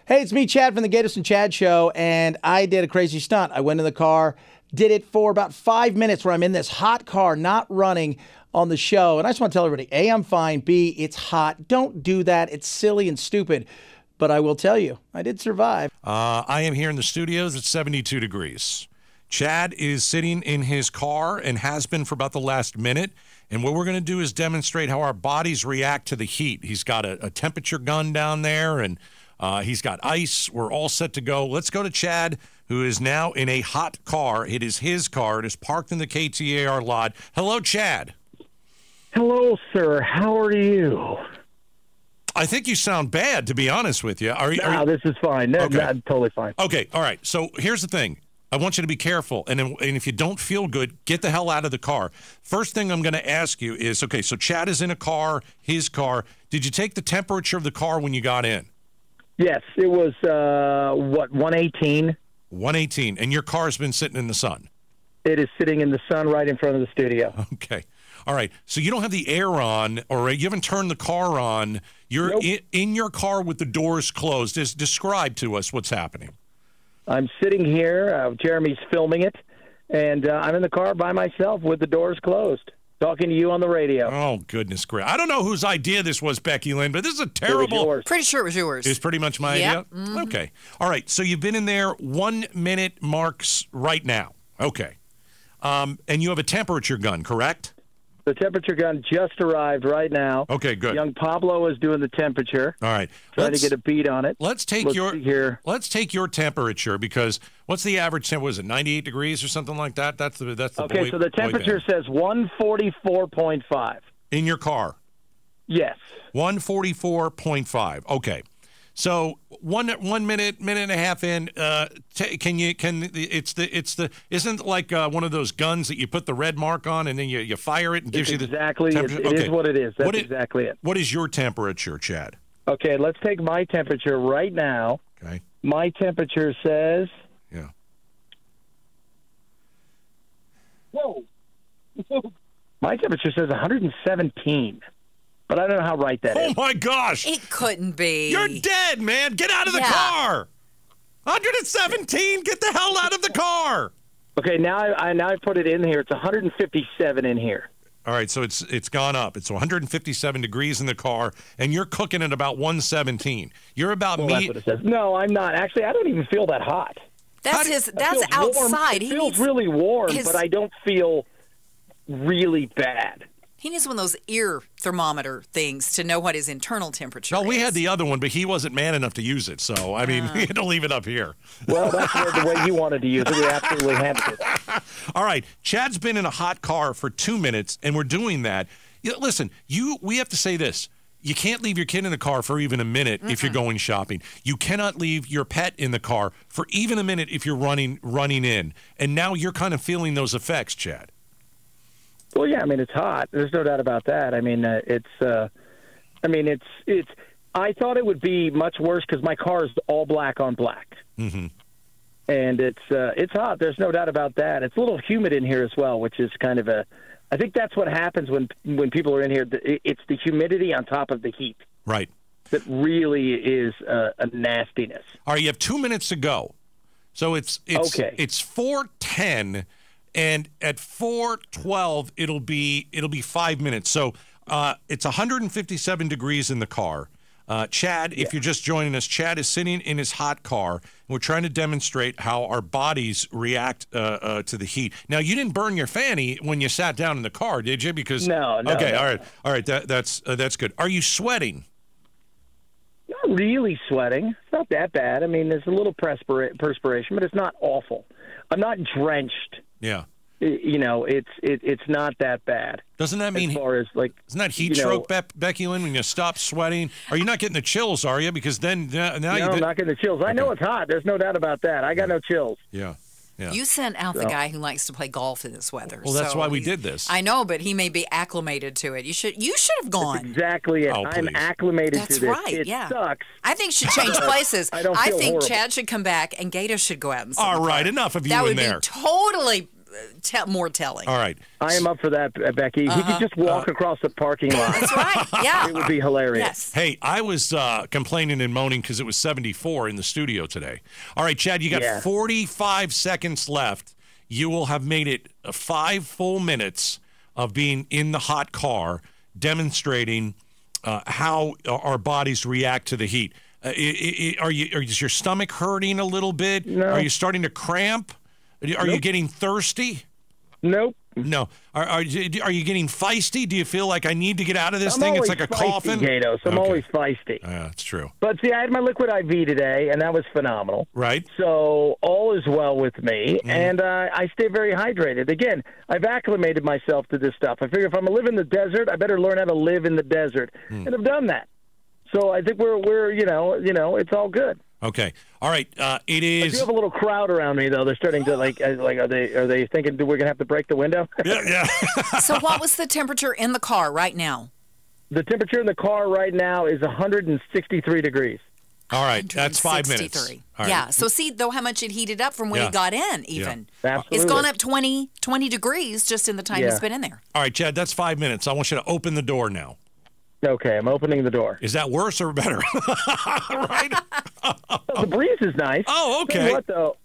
Hey, it's me, Chad, from the Gators and Chad Show, and I did a crazy stunt. I went in the car, did it for about 5 minutes where I'm in this hot car, not running on the show. And I just want to tell everybody, A, I'm fine. B, it's hot. Don't do that. It's silly and stupid. But I will tell you, I did survive. I am here in the studios at 72 degrees. Chad is sitting in his car and has been for about the last minute. And what we're going to do is demonstrate how our bodies react to the heat. He's got a temperature gun down there, and he's got ice. We're all set to go. Let's go to Chad, who is now in a hot car. It is his car. It is parked in the KTAR lot. Hello, Chad. Hello, sir. How are you? I think you sound bad, to be honest with you. No, this is fine. No, Okay. no, totally fine. Okay, all right. So here's the thing. I want you to be careful, and if you don't feel good, get the hell out of the car. First thing I'm going to ask you is, okay, so Chad is in a car, his car. Did you take the temperature of the car when you got in? Yes, it was, 118? 118, and your car's been sitting in the sun? It is sitting in the sun right in front of the studio. Okay. All right. So you don't have the air on, or you haven't turned the car on. You're Nope. in your car with the doors closed. Just describe to us what's happening. I'm sitting here. Jeremy's filming it, and I'm in the car by myself with the doors closed, talking to you on the radio. Oh, goodness gracious. I don't know whose idea this was, Becky Lynn, but this is a It was terrible... yours. Pretty sure it was yours. It's pretty much my Yep. idea? Okay. All right. So you've been in there 1 minute marks right now. Okay. And you have a temperature gun, correct? The temperature gun just arrived right now. Okay, good. Young Pablo is doing the temperature, All right. trying to get a beat on it. Let's take Let's your see here. Let's take your temperature, because what's the average temperature? Was it 98 degrees or something like that? That's the Okay, boy- so the boy temperature band. says 144.5. In your car. Yes. 144.5. Okay. So one minute and a half in, isn't it like one of those guns that you put the red mark on and then you fire it and gives you the Exactly. temperature? It is what it is. That's What is- exactly it. What is your temperature, Chad? Okay, let's take my temperature right now. Okay. My temperature says... Yeah. Whoa. My temperature says 117. But I don't know how right that Oh is. my gosh! It couldn't be. You're dead, man! Get out of the Yeah. car! 117! Get the hell out of the car! Okay, now I put it in here. It's 157 in here. All right, so it's gone up. It's 157 degrees in the car, and you're cooking at about 117. You're about Well, me. that's what it says. No, I'm not. Actually, I don't even feel that hot. That's It that's feels warm. outside. It feels really warm, but I don't feel really bad. He needs one of those ear thermometer things to know what his internal temperature No, is. we had the other one, but he wasn't man enough to use it. So, I mean, we had to leave it up here. Well, that's the way you wanted to use it. We absolutely had to. All right. Chad's been in a hot car for 2 minutes, and we're doing that. Listen, we have to say this. You can't leave your kid in the car for even a minute if you're going shopping. You cannot leave your pet in the car for even a minute if you're running in. And now you're kind of feeling those effects, Chad. Well, yeah, I mean, it's hot. There's no doubt about that. I mean, it's. I thought it would be much worse because my car is all black on black, and it's hot. There's no doubt about that. It's a little humid in here as well, which is kind of a. I think that's what happens when people are in here. It's the humidity on top of the heat. Right. That really is a nastiness. All right, you have 2 minutes to go. So it's Okay. It's 4:10. And at 4:12, it'll be 5 minutes. So it's 157 degrees in the car. Chad, if you're just joining us, Chad is sitting in his hot car. And we're trying to demonstrate how our bodies react to the heat. Now, you didn't burn your fanny when you sat down in the car, did you? Because No. Okay, no. all right. That's good. Are you sweating? Not really sweating. It's not that bad. I mean, there's a little perspiration, but it's not awful. I'm not drenched. Yeah. You know, it's not that bad. Doesn't that mean as far as like isn't that heat stroke, Becky Lynn, when you stop sweating? Are you not getting the chills, are you? Because then now no, you I'm not getting the chills. I know it's hot. There's no doubt about that. I got no chills. Yeah. Yeah. You sent out the guy who likes to play golf in this weather. Well, that's so why we did this. I know, but he may be acclimated to it. You should have gone. That's exactly it. Oh, I'm please. acclimated That's to this. right, It yeah. sucks. I think should change places. I don't I feel think horrible. Chad should come back and Gator should go out and sit All in the right, car. enough of you that in would there. be totally more telling. All right. I am up for that, Becky. He could just walk across the parking lot. That's right. Yeah. It would be hilarious. Yes. Hey, I was complaining and moaning because it was 74 in the studio today. All right, Chad, you got 45 seconds left. You will have made it 5 full minutes of being in the hot car, demonstrating how our bodies react to the heat. Is your stomach hurting a little bit? No. Are you starting to cramp? Are you getting thirsty? Nope. No. Are you getting feisty? Do you feel like I need to get out of this thing? It's like a coffin? Gatos. I'm always feisty. Yeah, that's true. But see, I had my liquid IV today, and that was phenomenal. Right. So all is well with me, and I stay very hydrated. Again, I've acclimated myself to this stuff. I figure if I'm going to live in the desert, I better learn how to live in the desert, and I've done that. So I think we're it's all good. Okay. All right. It is. I do have a little crowd around me, though. They're starting to are they thinking we're gonna have to break the window? Yeah. So what was the temperature in the car right now? The temperature in the car right now is 163 degrees. All right. That's 5 minutes. All right. Yeah. So see, though, how much it heated up from when he got in, even. Yeah. Absolutely. It's gone up 20 degrees just in the time he's been in there. All right, Chad, that's 5 minutes. I want you to open the door now. Okay, I'm opening the door. Is that worse or better? Right? The breeze is nice. Oh, okay. Tell you what, though,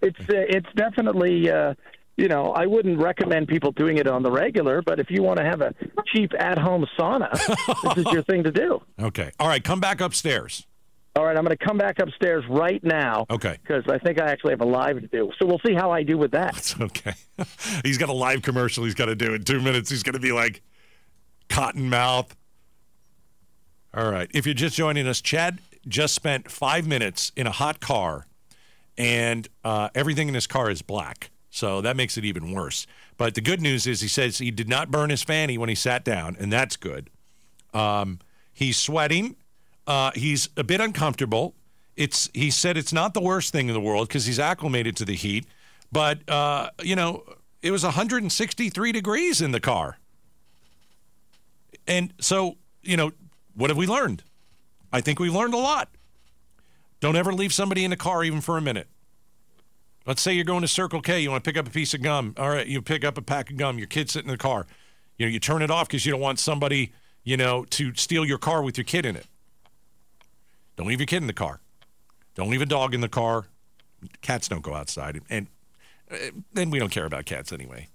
it's definitely, I wouldn't recommend people doing it on the regular, but if you want to have a cheap at-home sauna, this is your thing to do. Okay. All right, come back upstairs. All right, I'm going to come back upstairs right now. Okay. Because I think I actually have a live to do. So we'll see how I do with that. That's okay. He's got a live commercial he's got to do in 2 minutes. He's going to be like Cottonmouth. All right. If you're just joining us, Chad just spent 5 minutes in a hot car, and everything in his car is black. So that makes it even worse. But the good news is he says he did not burn his fanny when he sat down, and that's good. He's sweating. He's a bit uncomfortable. He said it's not the worst thing in the world because he's acclimated to the heat. But, it was 163 degrees in the car. And so, what have we learned? I think we learned a lot. Don't ever leave somebody in a car even for a minute. Let's say you're going to Circle K. You want to pick up a piece of gum. All right, you pick up a pack of gum. Your kid's sitting in the car. You turn it off because you don't want somebody, to steal your car with your kid in it. Don't leave your kid in the car. Don't leave a dog in the car. Cats don't go outside. And then we don't care about cats anyway.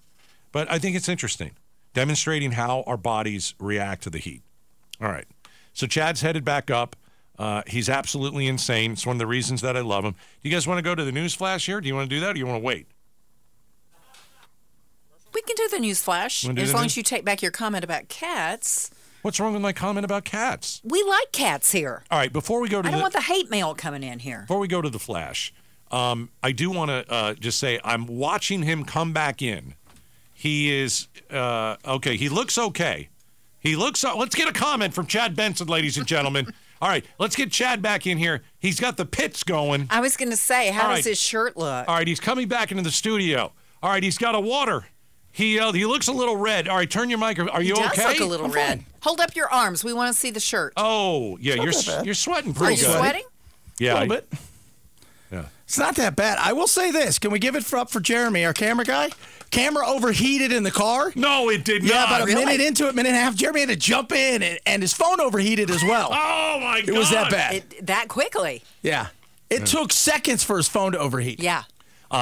But I think it's interesting, demonstrating how our bodies react to the heat. All right. So Chad's headed back up. He's absolutely insane. It's one of the reasons that I love him. Do you guys want to go to the news flash here? Do you want to do that or do you want to wait? We can do the news flash as long as you take back your comment about cats. What's wrong with my comment about cats? We like cats here. All right, before we go to I don't want the hate mail coming in here. Before we go to the flash, I do want to just say I'm watching him come back in. He is okay. He looks okay. Let's get a comment from Chad Benson, ladies and gentlemen. All right, let's get Chad back in here. He's got the pits going. I was going to say, how does his shirt look? All right, he's coming back into the studio. All right, he's got a water. He looks a little red. All right, turn your mic. Are you okay? He does look a little red. Fine. Hold up your arms. We want to see the shirt. Oh, yeah, you're sweating pretty good. Are you sweating? Yeah. A little bit. Yeah. It's not that bad. I will say this. Can we give it up for Jeremy, our camera guy? Camera overheated in the car. No, it did not. Yeah, about a minute into it, minute and a half, Jeremy had to jump in, and his phone overheated as well. Oh, my God. It was that bad. That quickly. Yeah. It took seconds for his phone to overheat. Yeah.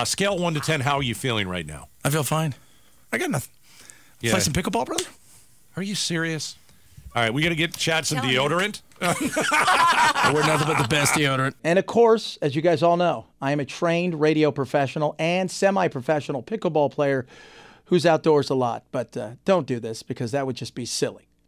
Scale 1 to 10, how are you feeling right now? I feel fine. I got nothing. Yeah. Play some pickleball, brother? Are you serious? All right, we got to get Chad some deodorant. I wear nothing but the best deodorant. And of course, as you guys all know, I am a trained radio professional and semi-professional pickleball player who's outdoors a lot. But don't do this because that would just be silly.